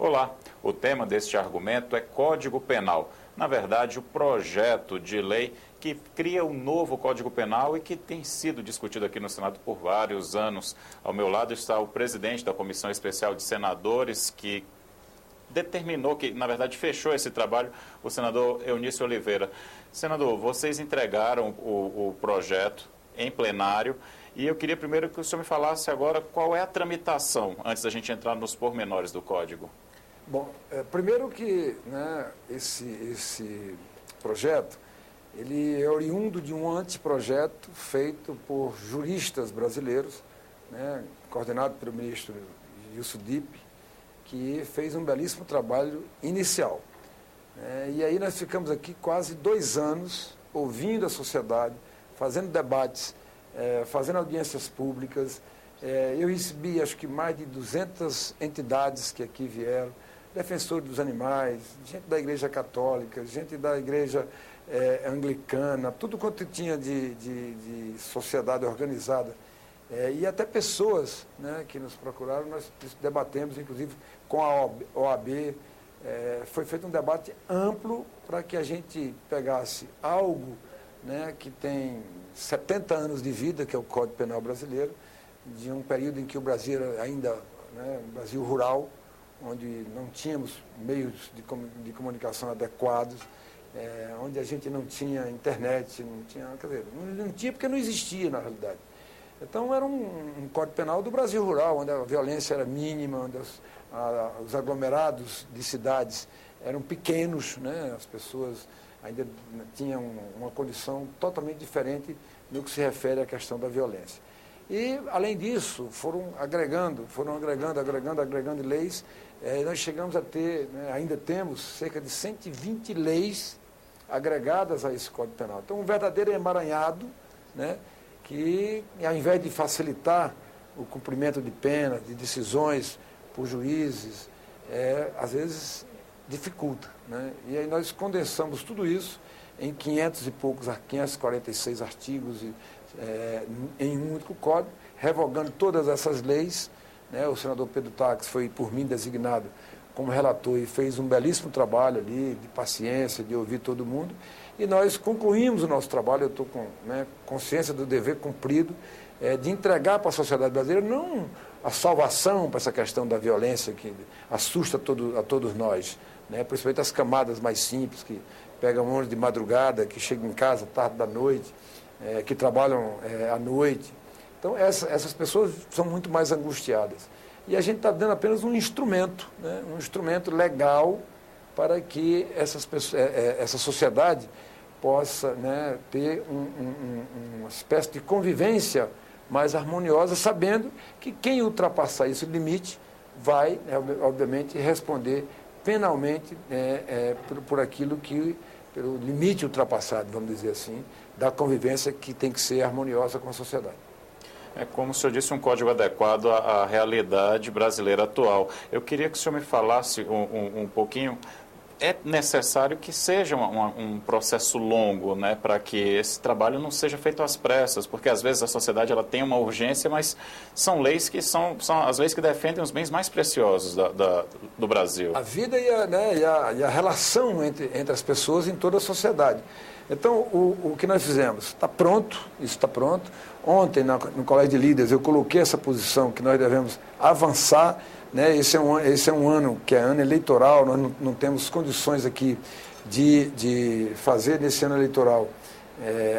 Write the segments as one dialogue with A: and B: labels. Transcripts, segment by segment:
A: Olá, o tema deste argumento é Código Penal. Na verdade, o projeto de lei que cria um novo Código Penal e que tem sido discutido aqui no Senado por vários anos. Ao meu lado está o presidente da Comissão Especial de Senadores, que determinou, que na verdade fechou esse trabalho, o senador Eunício Oliveira. Senador, vocês entregaram o projeto em plenário e eu queria primeiro que o senhor me falasse agora qual é a tramitação, antes da gente entrar nos pormenores do Código.
B: Bom, primeiro que esse projeto, ele é oriundo de um anteprojeto feito por juristas brasileiros, coordenado pelo ministro Wilson Dipp, que fez um belíssimo trabalho inicial. E aí nós ficamos aqui quase 2 anos ouvindo a sociedade, fazendo debates, fazendo audiências públicas. Eu recebi, acho que mais de 200 entidades que aqui vieram, defensores dos animais, gente da Igreja Católica, gente da Igreja Anglicana, tudo quanto tinha de sociedade organizada. E até pessoas que nos procuraram, nós debatemos, inclusive, com a OAB. Foi feito um debate amplo para que a gente pegasse algo que tem 70 anos de vida, que é o Código Penal brasileiro, de um período em que o Brasil era ainda um Brasil rural, onde não tínhamos meios de comunicação adequados, onde a gente não tinha internet, não tinha porque não existia na realidade. Então era um Código Penal do Brasil rural, onde a violência era mínima, onde os aglomerados de cidades eram pequenos, as pessoas ainda tinham uma condição totalmente diferente no que se refere à questão da violência. E, além disso, foram agregando leis. Nós chegamos a ter, ainda temos, cerca de 120 leis agregadas a esse Código Penal. Então, um verdadeiro emaranhado, que, ao invés de facilitar o cumprimento de pena, de decisões por juízes, às vezes dificulta. E aí nós condensamos tudo isso em 546 artigos em um único código, revogando todas essas leis. O senador Pedro Taques foi, por mim, designado como relator e fez um belíssimo trabalho ali, de paciência, de ouvir todo mundo. E nós concluímos o nosso trabalho, eu estou com consciência do dever cumprido, de entregar para a sociedade brasileira não a salvação para essa questão da violência que assusta a todos nós, principalmente as camadas mais simples, que pegam ônibus de madrugada, que chegam em casa tarde da noite, que trabalham à noite. Então, essas pessoas são muito mais angustiadas. E a gente está dando apenas um instrumento legal para que essa sociedade possa ter uma espécie de convivência mais harmoniosa, sabendo que quem ultrapassar esse limite vai, obviamente, responder penalmente por aquilo pelo limite ultrapassado, vamos dizer assim, da convivência que tem que ser harmoniosa com a sociedade.
A: É como o senhor disse, um código adequado à realidade brasileira atual. Eu queria que o senhor me falasse um pouquinho. É necessário que seja um processo longo, para que esse trabalho não seja feito às pressas, porque às vezes a sociedade ela tem uma urgência, mas são leis que são as leis que defendem os bens mais preciosos do Brasil. A
B: vida e a relação entre as pessoas em toda a sociedade. Então, o que nós fizemos? Está pronto, isso está pronto. Ontem, no Colégio de Líderes, eu coloquei essa posição que nós devemos avançar. Esse é um ano que é ano eleitoral, nós não temos condições aqui de fazer nesse ano eleitoral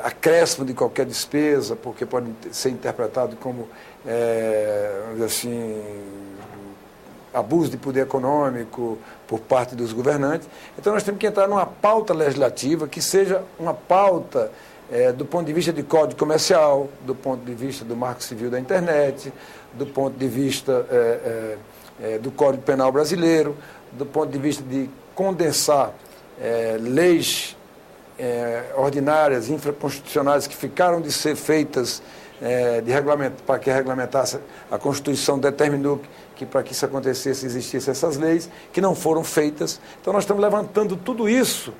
B: acréscimo de qualquer despesa, porque pode ser interpretado como, vamos dizer assim, abuso de poder econômico por parte dos governantes. Então nós temos que entrar numa pauta legislativa que seja uma pauta do ponto de vista de código comercial, do ponto de vista do marco civil da internet, do ponto de vista do Código Penal brasileiro, do ponto de vista de condensar leis ordinárias, infraconstitucionais que ficaram de ser feitas para que regulamentasse. A Constituição determinou que para que isso acontecesse existissem essas leis que não foram feitas. Então nós estamos levantando tudo isso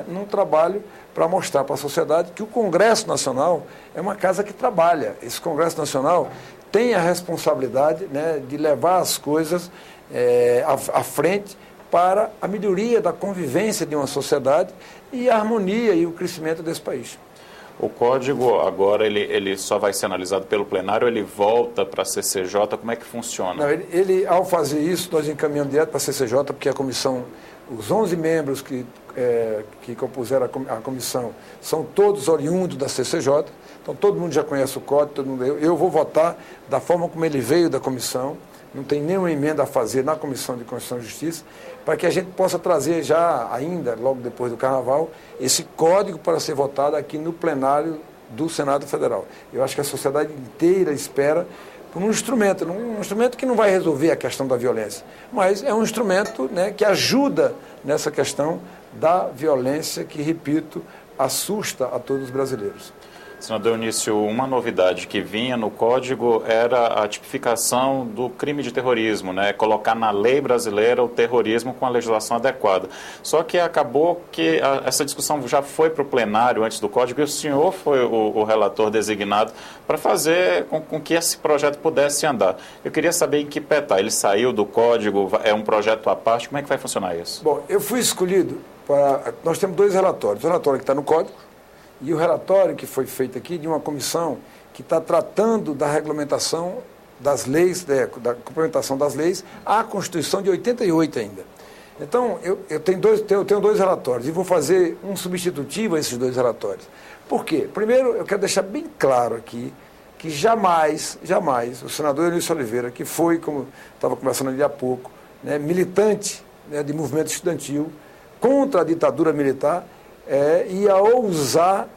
B: num trabalho para mostrar para a sociedade que o Congresso Nacional é uma casa que trabalha. Esse Congresso Nacional tem a responsabilidade, né, de levar as coisas à frente para a melhoria da convivência de uma sociedade e a harmonia e o crescimento desse país.
A: O código agora ele só vai ser analisado pelo plenário, ele volta para a CCJ, como é que funciona?
B: Não, ele, ao fazer isso, nós encaminhamos direto para a CCJ, porque a comissão, os 11 membros que compuseram a comissão são todos oriundos da CCJ, então todo mundo já conhece o código, todo mundo, eu vou votar da forma como ele veio da comissão, não tem nenhuma emenda a fazer na Comissão de Constituição e Justiça, para que a gente possa trazer já ainda, logo depois do Carnaval, esse código para ser votado aqui no plenário do Senado Federal. Eu acho que a sociedade inteira espera por um instrumento que não vai resolver a questão da violência, mas é um instrumento, né, que ajuda nessa questão da violência que, repito, assusta a todos os brasileiros.
A: Senador Eunício, uma novidade que vinha no Código era a tipificação do crime de terrorismo, né? Colocar na lei brasileira o terrorismo com a legislação adequada. Só que acabou que essa discussão já foi para o plenário antes do Código e o senhor foi o relator designado para fazer com que esse projeto pudesse andar. Eu queria saber em que pé está. Ele saiu do Código, é um projeto à parte, como é que vai funcionar isso?
B: Bom, eu fui escolhido para... Nós temos 2 relatórios. O relatório que está no Código, e o relatório que foi feito aqui de uma comissão que está tratando da regulamentação das leis, da complementação das leis à Constituição de 88 ainda. Então, eu tenho 2 relatórios e vou fazer um substitutivo a esses 2 relatórios. Por quê? Primeiro, eu quero deixar bem claro aqui que jamais o senador Eunício Oliveira, que foi, como estava conversando ali há pouco, né, militante, né, de movimento estudantil contra a ditadura militar, ia ousar,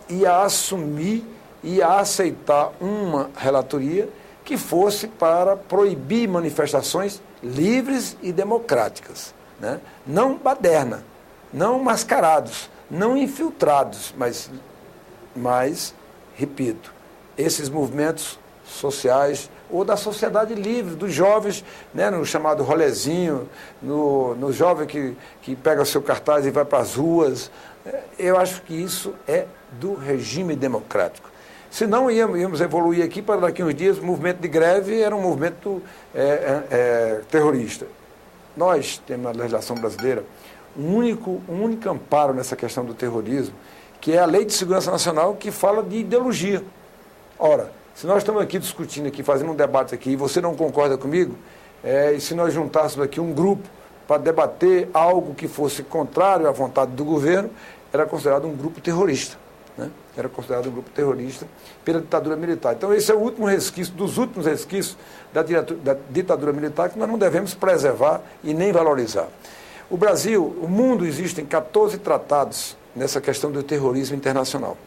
B: ia assumir, ia aceitar uma relatoria que fosse para proibir manifestações livres e democráticas, né? Não baderna, não mascarados, não infiltrados, mas, repito, esses movimentos sociais ou da sociedade livre, dos jovens, né, no chamado rolezinho, no jovem que pega seu cartaz e vai para as ruas. Eu acho que isso é do regime democrático. Senão íamos evoluir aqui para daqui a uns dias, o movimento de greve era um movimento terrorista. Nós temos na legislação brasileira um único amparo nessa questão do terrorismo, que é a Lei de Segurança Nacional, que fala de ideologia. Ora, se nós estamos aqui discutindo, fazendo um debate aqui, e você não concorda comigo, e se nós juntássemos aqui um grupo para debater algo que fosse contrário à vontade do governo, era considerado um grupo terrorista, né? Era considerado um grupo terrorista pela ditadura militar. Então, esse é o último resquício, dos últimos resquícios da ditadura militar, que nós não devemos preservar e nem valorizar. O Brasil, o mundo, existem 14 tratados nessa questão do terrorismo internacional.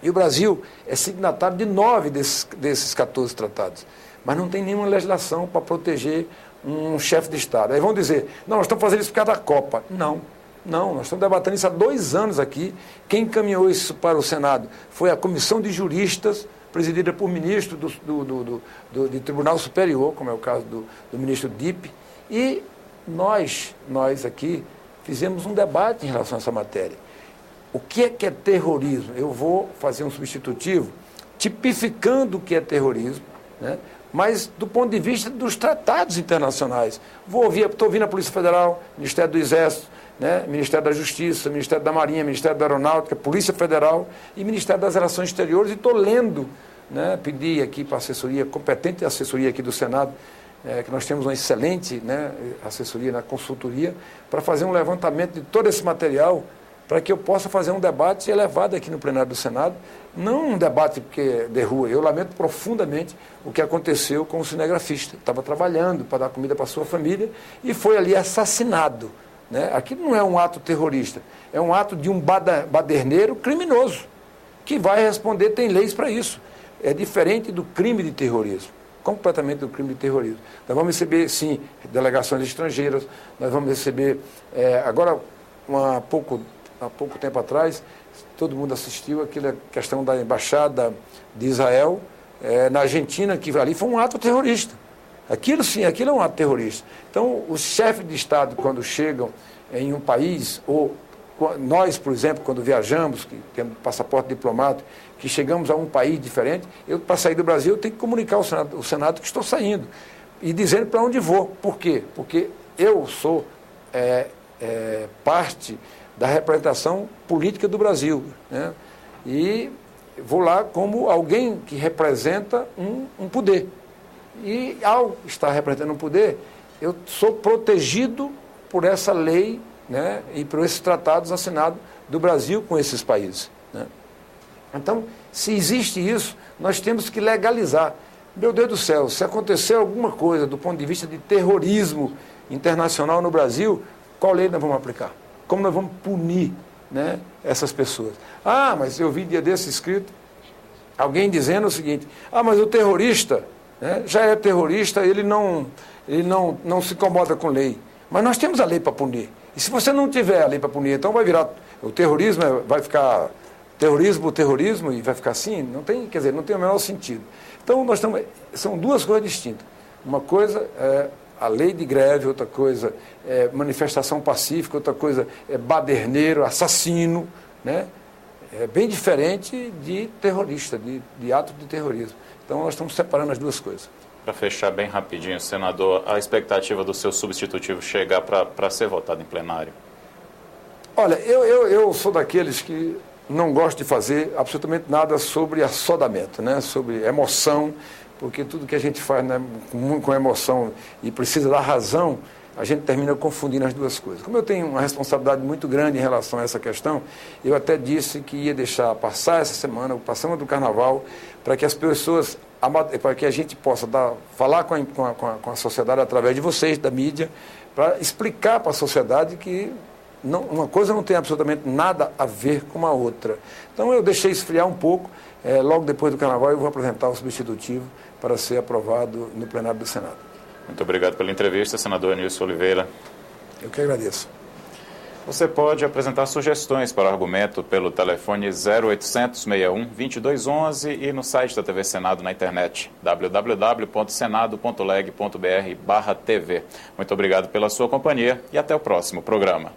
B: E o Brasil é signatário de 9 desses 14 tratados. Mas não tem nenhuma legislação para proteger um chefe de Estado. Aí vão dizer, não, nós estamos fazendo isso por causa da Copa. Não, nós estamos debatendo isso há 2 anos aqui. Quem encaminhou isso para o Senado foi a Comissão de Juristas, presidida por ministro do Tribunal Superior, como é o caso do ministro Dipp. E nós aqui fizemos um debate em relação a essa matéria. O que é terrorismo? Eu vou fazer um substitutivo tipificando o que é terrorismo, né? Mas do ponto de vista dos tratados internacionais. Estou ouvindo a Polícia Federal, Ministério do Exército, né? Ministério da Justiça, Ministério da Marinha, Ministério da Aeronáutica, Polícia Federal e Ministério das Relações Exteriores, e estou lendo, né? Pedi aqui para a assessoria, competente assessoria aqui do Senado, que nós temos uma excelente, né, assessoria na consultoria, para fazer um levantamento de todo esse material, para que eu possa fazer um debate elevado aqui no plenário do Senado, não um debate de rua. Eu lamento profundamente o que aconteceu com o cinegrafista. Estava trabalhando para dar comida para a sua família e foi ali assassinado, né? Aquilo não é um ato terrorista, é um ato de um baderneiro criminoso, que vai responder, tem leis para isso. É diferente do crime de terrorismo, completamente do crime de terrorismo. Nós vamos receber, sim, delegações estrangeiras, nós vamos receber, agora, há pouco tempo atrás, todo mundo assistiu aquela questão da embaixada de Israel na Argentina, que ali foi um ato terrorista. Aquilo sim, aquilo é um ato terrorista. Então, os chefes de Estado, quando chegam em um país, ou nós, por exemplo, quando viajamos, que temos passaporte diplomático, que chegamos a um país diferente, eu, para sair do Brasil, eu tenho que comunicar ao Senado que estou saindo e dizendo para onde vou. Por quê? Porque eu sou parte da representação política do Brasil, né? E vou lá como alguém que representa um poder. E, ao estar representando um poder, eu sou protegido por essa lei, né, e por esses tratados assinados do Brasil com esses países, né? Então, se existe isso, nós temos que legalizar. Meu Deus do céu, se acontecer alguma coisa do ponto de vista de terrorismo internacional no Brasil, qual lei nós vamos aplicar? Como nós vamos punir, né, essas pessoas? Ah, mas eu vi dia desse escrito, alguém dizendo o seguinte: ah, mas o terrorista, né, já é terrorista, ele não se incomoda com lei. Mas nós temos a lei para punir. E se você não tiver a lei para punir, então vai virar o terrorismo, vai ficar terrorismo e vai ficar assim? Não tem, quer dizer, não tem o menor sentido. Então são duas coisas distintas. Uma coisa é a lei de greve, outra coisa é manifestação pacífica, outra coisa é baderneiro, assassino, né? É bem diferente de terrorista, de ato de terrorismo. Então nós estamos separando as duas coisas.
A: Para fechar bem rapidinho, senador, a expectativa do seu substitutivo chegar para ser votado em plenário?
B: Olha, eu sou daqueles que não gosto de fazer absolutamente nada sobre assodamento, né? Sobre emoção, porque tudo que a gente faz, né, com emoção e precisa da razão, a gente termina confundindo as duas coisas. Como eu tenho uma responsabilidade muito grande em relação a essa questão, eu até disse que ia deixar passar essa semana, passando do Carnaval, para que as pessoas, para que a gente possa falar com a sociedade através de vocês, da mídia, para explicar para a sociedade que uma coisa não tem absolutamente nada a ver com a outra. Então eu deixei esfriar um pouco, logo depois do Carnaval eu vou apresentar o substitutivo para ser aprovado no plenário do Senado.
A: Muito obrigado pela entrevista, senador Nilson Oliveira.
B: Eu que agradeço.
A: Você pode apresentar sugestões para o argumento pelo telefone 0800 61 2211 e no site da TV Senado na internet, www.senado.leg.br/TV. Muito obrigado pela sua companhia e até o próximo programa.